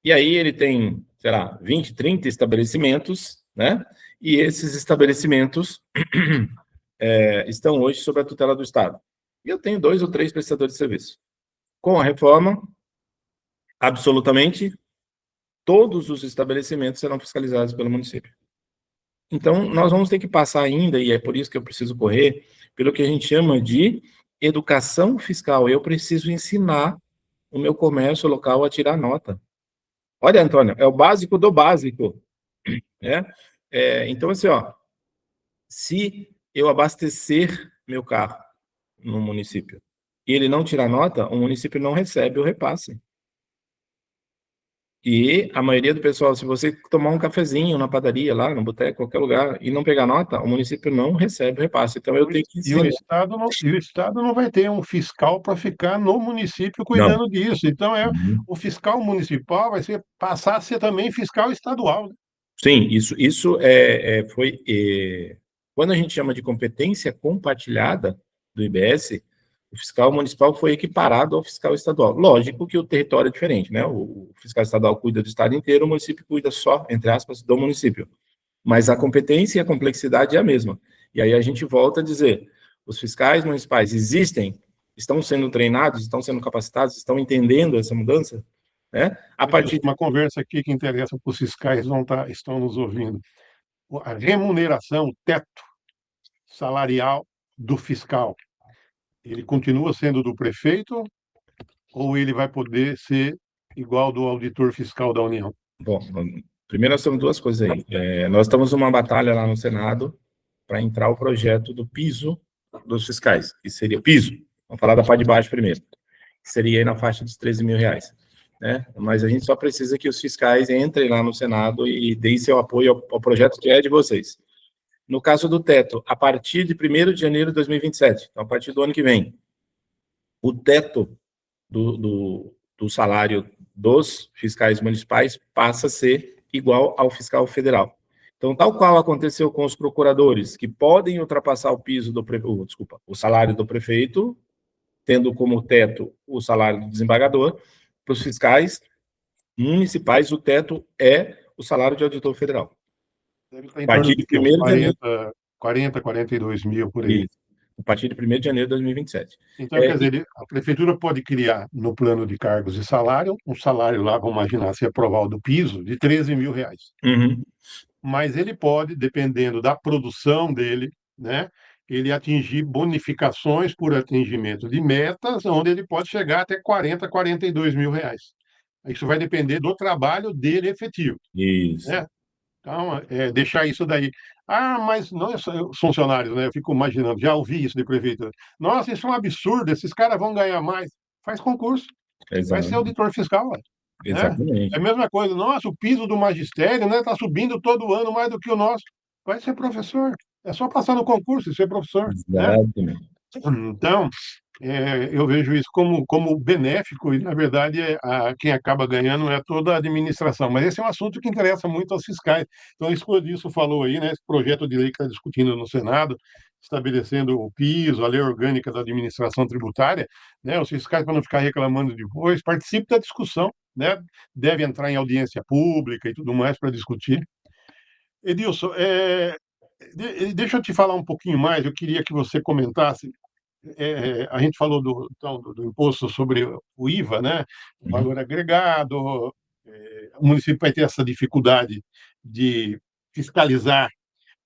S2: e aí ele tem, sei lá, 20, 30 estabelecimentos, né? E esses estabelecimentos estão hoje sob a tutela do Estado. E eu tenho 2 ou 3 prestadores de serviço. Com a reforma, absolutamente todos os estabelecimentos serão fiscalizados pelo município. Então, nós vamos ter que passar ainda, e é por isso que eu preciso correr, pelo que a gente chama de educação fiscal. Eu preciso ensinar o meu comércio local a tirar nota. Olha, Antônio, é o básico do básico, né? Então, assim, se eu abastecer meu carro no município e ele não tirar nota, o município não recebe o repasse. E a maioria do pessoal, se você tomar um cafezinho na padaria, lá no boteco, qualquer lugar, e não pegar nota, o município não recebe o repasse. Então, eu tenho que
S1: E o
S2: ensinar.
S1: Estado não vai ter um fiscal para ficar no município
S2: Não.
S1: cuidando disso. Então, o fiscal municipal passar a ser também fiscal estadual, né?
S2: Sim, isso foi. Quando a gente chama de competência compartilhada do IBS, o fiscal municipal foi equiparado ao fiscal estadual. Lógico que o território é diferente, né? O fiscal estadual cuida do estado inteiro, o município cuida só, entre aspas, do município. Mas a competência e a complexidade é a mesma. E aí a gente volta a dizer: os fiscais municipais existem, estão sendo treinados, estão sendo capacitados, estão entendendo essa mudança, né? A partir
S1: Uma conversa aqui que interessa para os fiscais estão nos ouvindo. A remuneração, o teto salarial do fiscal, ele continua sendo do prefeito ou ele vai poder ser igual do auditor fiscal da União?
S2: Bom, primeiro nós temos 2 coisas aí. Nós estamos numa batalha lá no Senado para entrar o projeto do piso dos fiscais, que seria piso. Vamos falar da parte de baixo primeiro, que seria aí na faixa dos 13 mil reais. Né? Mas a gente só precisa que os fiscais entrem lá no Senado e deem seu apoio ao projeto que é de vocês. No caso do teto, a partir de 1º de janeiro de 2027, então a partir do ano que vem, o teto do salário dos fiscais municipais passa a ser igual ao fiscal federal. Então, tal qual aconteceu com os procuradores, que podem ultrapassar o piso o salário do prefeito, tendo como teto o salário do desembargador, para os fiscais municipais, o teto é o salário de auditor federal.
S1: Deve estar em
S2: A
S1: torno
S2: partir
S1: de
S2: de 1º de janeiro.
S1: 40, 42 mil por aí.
S2: a partir de 1º de janeiro de 2027.
S1: Então, quer dizer, a prefeitura pode criar no plano de cargos e salário, um salário lá, vamos imaginar, se aprovar o do piso, de R$ 13.000.
S2: Uhum.
S1: Mas ele pode, dependendo da produção dele, né, ele atingir bonificações por atingimento de metas, onde ele pode chegar até R$ 42.000. Isso vai depender do trabalho dele efetivo,
S2: Isso,
S1: né? Então, deixar isso daí. Ah, mas não é só os funcionários, né? Eu fico imaginando, já ouvi isso de prefeitura. Nossa, isso é um absurdo, esses caras vão ganhar mais. Faz concurso, vai ser
S2: exato,
S1: auditor fiscal, ué, né? É a
S2: exatamente,
S1: mesma coisa. Nossa, o piso do magistério, né, está subindo todo ano mais do que o nosso. Vai ser professor. É só passar no concurso e ser professor, né?
S2: exatamente.
S1: Então, eu vejo isso como benéfico e, na verdade, quem acaba ganhando é toda a administração. Mas esse é um assunto que interessa muito aos fiscais. Então, isso falou aí, né, esse projeto de lei que está discutindo no Senado, estabelecendo o piso, a lei orgânica da administração tributária, né, os fiscais, para não ficar reclamando depois, participem da discussão, né, deve entrar em audiência pública e tudo mais para discutir. Edilson, deixa eu te falar um pouquinho mais, eu queria que você comentasse a gente falou então, do imposto sobre o IVA, né? O
S2: Uhum.
S1: valor agregado, o município vai ter essa dificuldade de fiscalizar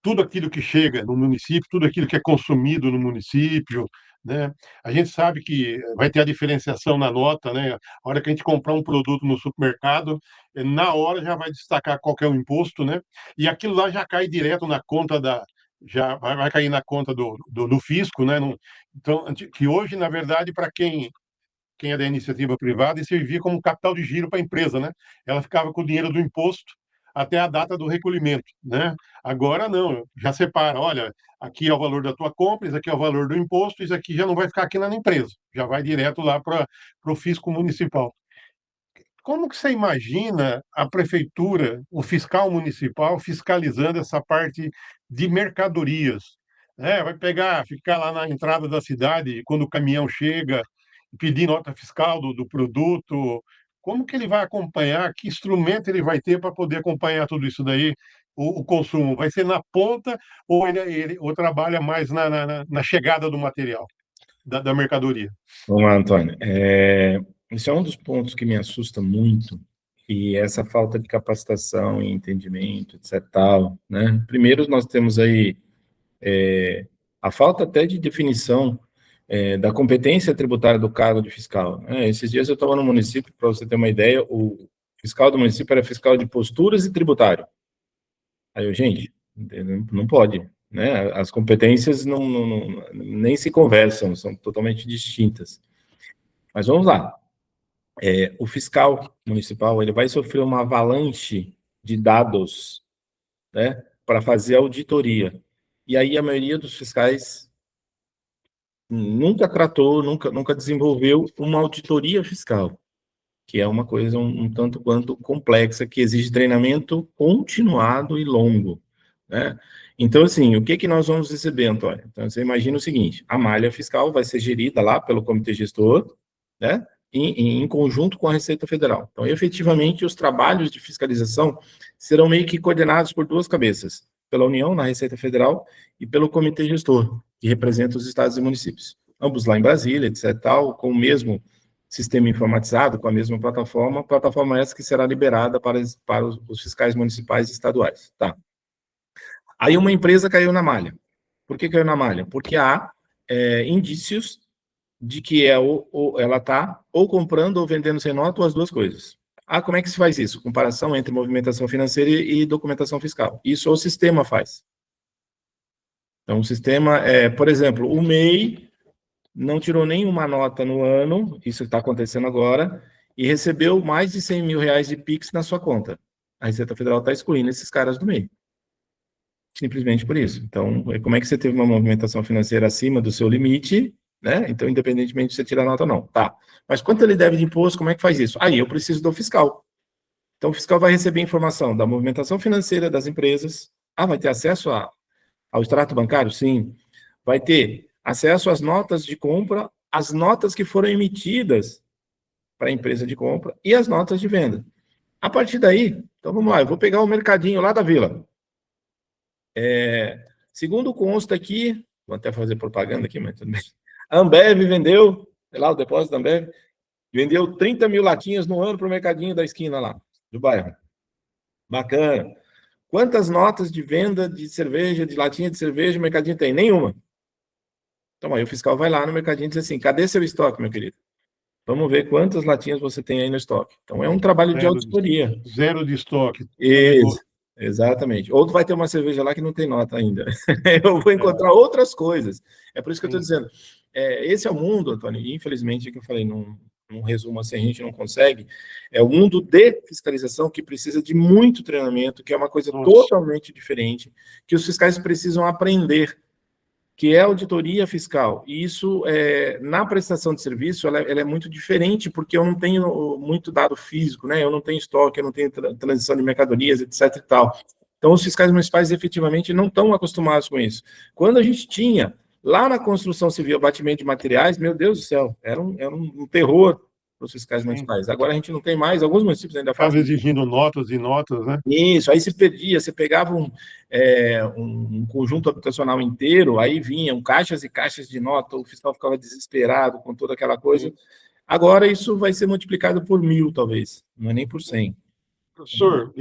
S1: tudo aquilo que chega no município, tudo aquilo que é consumido no município, né? A gente sabe que vai ter a diferenciação na nota, né? A hora que a gente comprar um produto no supermercado, na hora já vai destacar qual que é o imposto, né? E aquilo lá já cai direto na conta já vai cair na conta do fisco, né? Então, que hoje, na verdade, para quem é da iniciativa privada, e servia como capital de giro para a empresa, né? Ela ficava com o dinheiro do imposto até a data do recolhimento, né? Agora não, já separa, olha, aqui é o valor da tua compra, isso aqui é o valor do imposto, isso aqui já não vai ficar aqui na empresa, já vai direto lá para o fisco municipal. Como que você imagina a prefeitura, o fiscal municipal, fiscalizando essa parte de mercadorias? Vai ficar lá na entrada da cidade, quando o caminhão chega, pedir nota fiscal do produto. Como que ele vai acompanhar? Que instrumento ele vai ter para poder acompanhar tudo isso daí, o consumo? Vai ser na ponta ou ou trabalha mais na chegada do material, da mercadoria?
S2: Vamos lá, Antônio. Esse é um dos pontos que me assusta muito, e essa falta de capacitação e entendimento, etc. tal, né? Primeiro, nós temos aí a falta até de definição da competência tributária do cargo de fiscal, né? Esses dias eu estava no município, para você ter uma ideia, o fiscal do município era fiscal de posturas e tributário. Aí eu, gente, não pode, né? As competências nem se conversam, são totalmente distintas. Mas vamos lá. O fiscal municipal, ele vai sofrer uma avalanche de dados, né, para fazer auditoria. E aí a maioria dos fiscais nunca tratou, nunca desenvolveu uma auditoria fiscal, que é uma coisa um tanto quanto complexa, que exige treinamento continuado e longo, né? Então, assim, o que nós vamos receber, Antônio? Então, você imagina o seguinte, a malha fiscal vai ser gerida lá pelo comitê gestor, né? Em conjunto com a Receita Federal. Então, efetivamente, os trabalhos de fiscalização serão meio que coordenados por duas cabeças, pela União, na Receita Federal, e pelo comitê gestor, que representa os estados e municípios. Ambos lá em Brasília, etc., tal, com o mesmo sistema informatizado, com a mesma plataforma essa que será liberada para os fiscais municipais e estaduais. Tá. Aí uma empresa caiu na malha. Por que caiu na malha? Porque há indícios de que ela está ou comprando ou vendendo sem nota ou as duas coisas. Como é que se faz isso? Comparação entre movimentação financeira e documentação fiscal. Isso o sistema faz. Então, o sistema, por exemplo, o MEI não tirou nenhuma nota no ano, isso está acontecendo agora, e recebeu mais de R$ 100.000 de PIX na sua conta. A Receita Federal está excluindo esses caras do MEI. Simplesmente por isso. Então, como é que você teve uma movimentação financeira acima do seu limite, né? Então, independentemente de você tirar nota ou não. Tá. Mas quanto ele deve de imposto, como é que faz isso? Aí eu preciso do fiscal. Então, o fiscal vai receber informação da movimentação financeira das empresas. Vai ter acesso ao extrato bancário? Sim. Vai ter acesso às notas de compra, as notas que foram emitidas para a empresa de compra e as notas de venda. A partir daí, então vamos lá, eu vou pegar o mercadinho lá da vila. Segundo consta aqui, vou até fazer propaganda aqui, mas tudo bem. A Ambev vendeu, sei lá, o depósito da Ambev, vendeu 30 mil latinhas no ano para o mercadinho da esquina lá, do bairro. Bacana. Quantas notas de venda de cerveja, de latinha de cerveja, o mercadinho tem? Nenhuma. Então, aí o fiscal vai lá no mercadinho e diz assim, cadê seu estoque, meu querido? Vamos ver quantas latinhas você tem aí no estoque. Então, é um trabalho de auditoria.
S1: Zero de estoque.
S2: Isso, exatamente. Ou tu vai ter uma cerveja lá que não tem nota ainda. Eu vou encontrar outras coisas. É por isso que eu estou dizendo. Esse é o mundo, Antônio, e infelizmente, que eu falei, num resumo assim, a gente não consegue. É o mundo de fiscalização que precisa de muito treinamento, que é uma coisa totalmente diferente, que os fiscais precisam aprender, que é auditoria fiscal. E isso, na prestação de serviço, ela é muito diferente, porque eu não tenho muito dado físico, né? Eu não tenho estoque, eu não tenho transição de mercadorias, etc. e tal. Então, os fiscais municipais, efetivamente, não estão acostumados com isso. Quando a gente tinha, lá na construção civil, abatimento de materiais, meu Deus do céu, era um terror para os fiscais municipais. Agora a gente não tem mais, alguns municípios ainda fazem.
S1: Estava exigindo notas e notas, né?
S2: Isso, aí se perdia, você pegava um conjunto habitacional inteiro, aí vinham caixas e caixas de nota, o fiscal ficava desesperado com toda aquela coisa. Agora isso vai ser multiplicado por 1.000, talvez, não é nem por 100.
S1: Professor,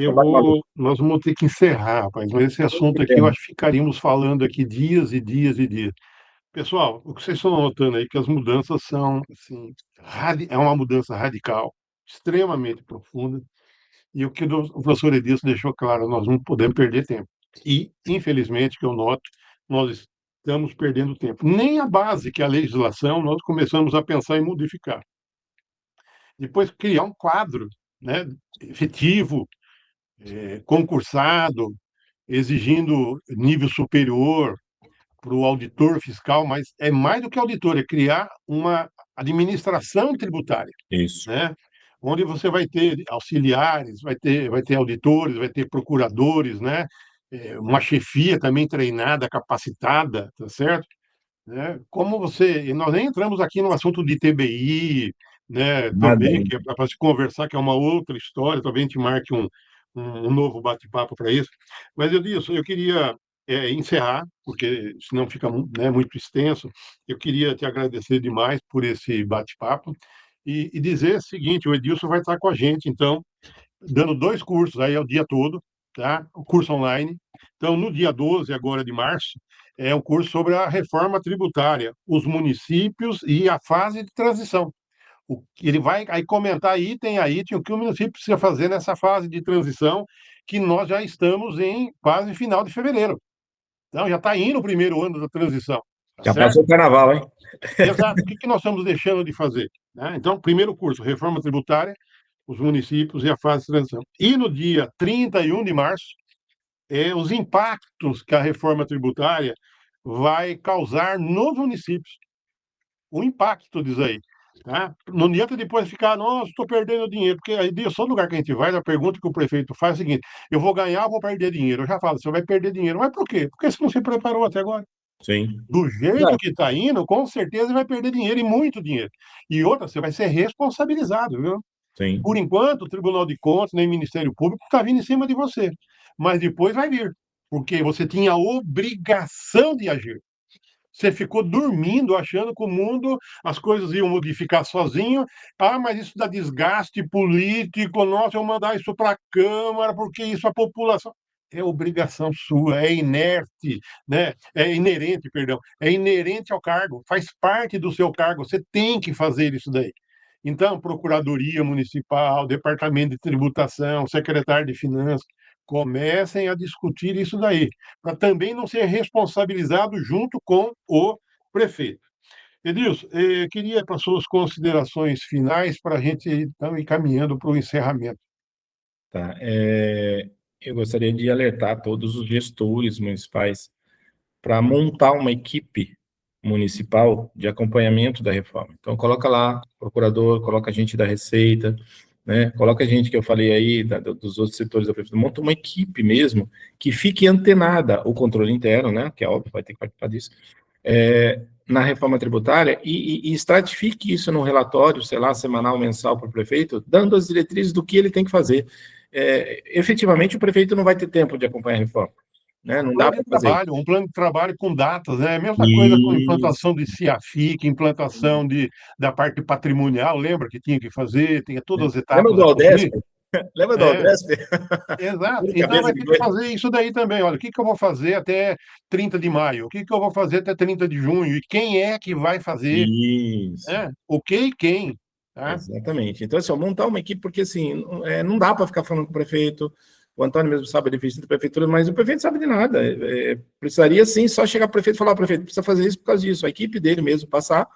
S1: nós vamos ter que encerrar, rapaz, mas esse assunto aqui, eu acho que ficaríamos falando aqui dias e dias e dias. Pessoal, o que vocês estão notando aí é que as mudanças são, assim, é uma mudança radical, extremamente profunda, e o que o professor Edilson deixou claro, nós não podemos perder tempo. E, infelizmente, que eu noto, nós estamos perdendo tempo. Nem a base, que é a legislação, nós começamos a pensar em modificar. Depois, criar um quadro, né, efetivo, concursado, exigindo nível superior para o auditor fiscal, mas é mais do que auditor, é criar uma administração tributária.
S2: Isso.
S1: Né? Onde você vai ter auxiliares, vai ter auditores, vai ter procuradores, né? Uma chefia também treinada, capacitada, tá certo? Né? Como você, e nós nem entramos aqui no assunto de TBI, né? Também, que é para se conversar, que é uma outra história, talvez a gente marque um novo bate-papo para isso. Mas eu queria encerrar, porque senão fica, né, muito extenso. Eu queria te agradecer demais por esse bate-papo e dizer o seguinte: o Edilson vai estar com a gente, então, dando 2 cursos aí ao dia todo, tá? O curso online. Então, no dia 12 agora de março, é um curso sobre a reforma tributária, os municípios e a fase de transição. Ele vai aí comentar item a item o que o município precisa fazer nessa fase de transição, que nós já estamos em quase final de fevereiro. Então, já está indo o primeiro ano da transição. Tá
S2: já
S1: certo?
S2: Passou o carnaval, hein?
S1: Exato. O que nós estamos deixando de fazer? Né? Então, primeiro curso, reforma tributária, os municípios e a fase de transição. E no dia 31 de março, os impactos que a reforma tributária vai causar nos municípios. O impacto disso aí. Tá? Não adianta depois ficar, nossa, estou perdendo dinheiro, porque aí, só lugar que a gente vai, a pergunta que o prefeito faz é a seguinte: eu vou ganhar ou vou perder dinheiro? Eu já falo, você vai perder dinheiro. Mas por quê? Porque você não se preparou até agora.
S2: Sim.
S1: Do jeito que está indo, com certeza vai perder dinheiro e muito dinheiro. E outra, você vai ser responsabilizado, viu?
S2: Sim.
S1: Por enquanto, o Tribunal de Contas, nem o Ministério Público está vindo em cima de você. Mas depois vai vir, porque você tinha a obrigação de agir. Você ficou dormindo, achando que o mundo, as coisas iam modificar sozinho. Ah, mas isso dá desgaste político. Nossa, eu mandar isso para a Câmara, porque isso a população. É obrigação sua, é inerte, né? É inerente, perdão. É inerente ao cargo, faz parte do seu cargo. Você tem que fazer isso daí. Então, Procuradoria Municipal, Departamento de Tributação, Secretário de Finanças, comecem a discutir isso daí, para também não ser responsabilizado junto com o prefeito. Edilson, queria para suas considerações finais para a gente então, ir caminhando para o encerramento.
S2: Tá. Eu gostaria de alertar todos os gestores municipais para montar uma equipe municipal de acompanhamento da reforma. Então, coloca lá, procurador, coloca a gente da Receita, né? Coloca a gente que eu falei aí, dos outros setores da prefeitura, monta uma equipe mesmo que fique antenada, o controle interno, né? Que é óbvio, vai ter que participar disso, na reforma tributária e estratifique isso num relatório, sei lá, semanal, mensal para o prefeito, dando as diretrizes do que ele tem que fazer. Efetivamente, o prefeito não vai ter tempo de acompanhar a reforma. né? Não dá
S1: Plano
S2: para
S1: de
S2: fazer.
S1: trabalho, um plano de trabalho com datas, né? A mesma coisa com
S2: Isso.
S1: implantação de CIAFIC, implantação da parte patrimonial, lembra que tinha que fazer, tinha todas as
S2: Lembra
S1: etapas
S2: do
S1: a
S2: Aldesp?
S1: cumprir?
S2: Lembra do
S1: É,
S2: Aldesp?
S1: exato.
S2: De
S1: Então
S2: cabeça
S1: vai
S2: que
S1: ter que
S2: foi.
S1: fazer isso daí também. Olha, o que que eu vou fazer até 30 de maio? O que que eu vou fazer até 30 de junho? E quem é que vai fazer?
S2: Isso.
S1: Né? O que e quem? Tá?
S2: Exatamente. Então, assim, ó, montar uma equipe, porque assim, não dá para ficar falando com o prefeito. O Antônio mesmo sabe a definição da prefeitura, mas o prefeito sabe de nada. Precisaria sim só chegar para o prefeito e falar: prefeito, precisa fazer isso por causa disso. A equipe dele mesmo passar,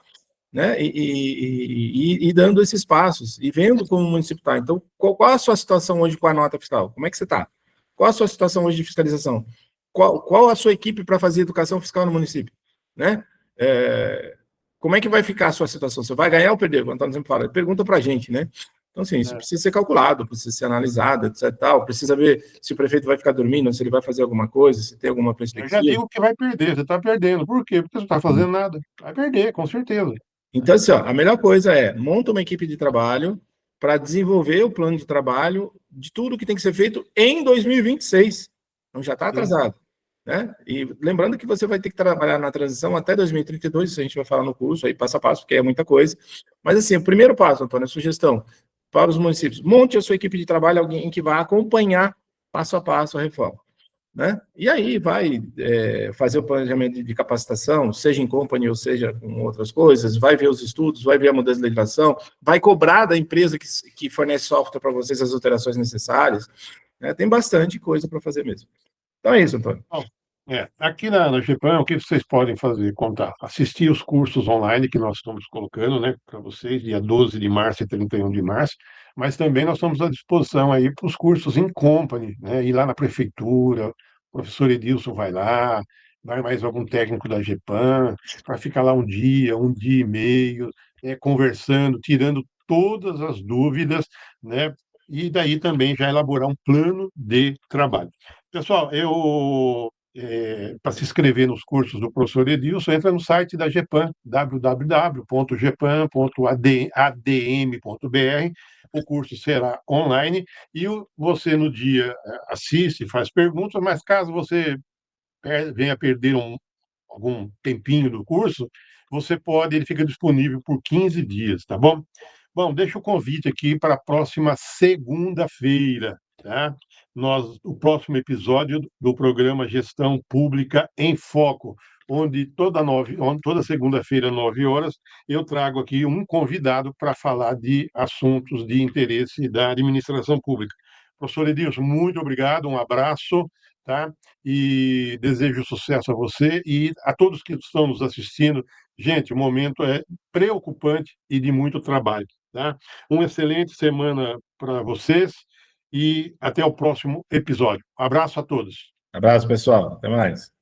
S2: né, e dando esses passos, e vendo como o município está. Então, qual a sua situação hoje com a nota fiscal? Como é que você está? Qual a sua situação hoje de fiscalização? Qual a sua equipe para fazer educação fiscal no município? Né? É, como é que vai ficar a sua situação? Você vai ganhar ou perder? O Antônio sempre fala, pergunta para a gente, né? Então, assim, isso
S1: É.
S2: precisa ser calculado, precisa ser analisado, etc. Tal. Precisa ver se o prefeito vai ficar dormindo, se ele vai fazer alguma coisa, se tem alguma
S1: Eu já
S2: perspectiva.
S1: digo que vai perder, você está perdendo. Por quê? Porque você não está fazendo nada. Vai perder, com certeza.
S2: Então, assim, ó, a melhor coisa é monta uma equipe de trabalho para desenvolver o plano de trabalho de tudo que tem que ser feito em 2026. Então já está
S1: Sim.
S2: atrasado. Né? E lembrando que você vai ter que trabalhar na transição até 2032, isso a gente vai falar no curso aí, passo a passo, porque é muita coisa. Mas assim, o primeiro passo, Antônio, a sugestão para os municípios: monte a sua equipe de trabalho, alguém que vai acompanhar passo a passo a reforma. Né? E aí vai fazer o planejamento de capacitação, seja em company ou seja com outras coisas, vai ver os estudos, vai ver a mudança de legislação, vai cobrar da empresa que fornece software para vocês as alterações necessárias. Né? Tem bastante coisa para fazer mesmo. Então é isso, Antônio.
S1: Bom, aqui na GEPAN, o que vocês podem fazer? Contar, assistir os cursos online que nós estamos colocando, né, para vocês, dia 12 de março e 31 de março, mas também nós estamos à disposição aí para os cursos em company, né, ir lá na prefeitura, o professor Edilson vai lá, vai mais algum técnico da GEPAN, para ficar lá um dia e meio, conversando, tirando todas as dúvidas, né, e daí também já elaborar um plano de trabalho. Pessoal, para se inscrever nos cursos do professor Edilson, entra no site da GEPAN, www.gepan.adm.br. O curso será online e você no dia assiste, faz perguntas, mas caso você venha perder algum tempinho do curso, ele fica disponível por 15 dias, tá bom? Bom, deixa o convite aqui para a próxima segunda-feira, tá? O próximo episódio do programa Gestão Pública em Foco, onde toda segunda-feira, 9 horas, eu trago aqui um convidado para falar de assuntos de interesse da administração pública. Professor Edilson, muito obrigado, um abraço, tá? E desejo sucesso a você e a todos que estão nos assistindo. Gente, o momento é preocupante e de muito trabalho, tá? Uma excelente semana para vocês e até o próximo episódio. Abraço a todos.
S2: Abraço, pessoal. Até mais.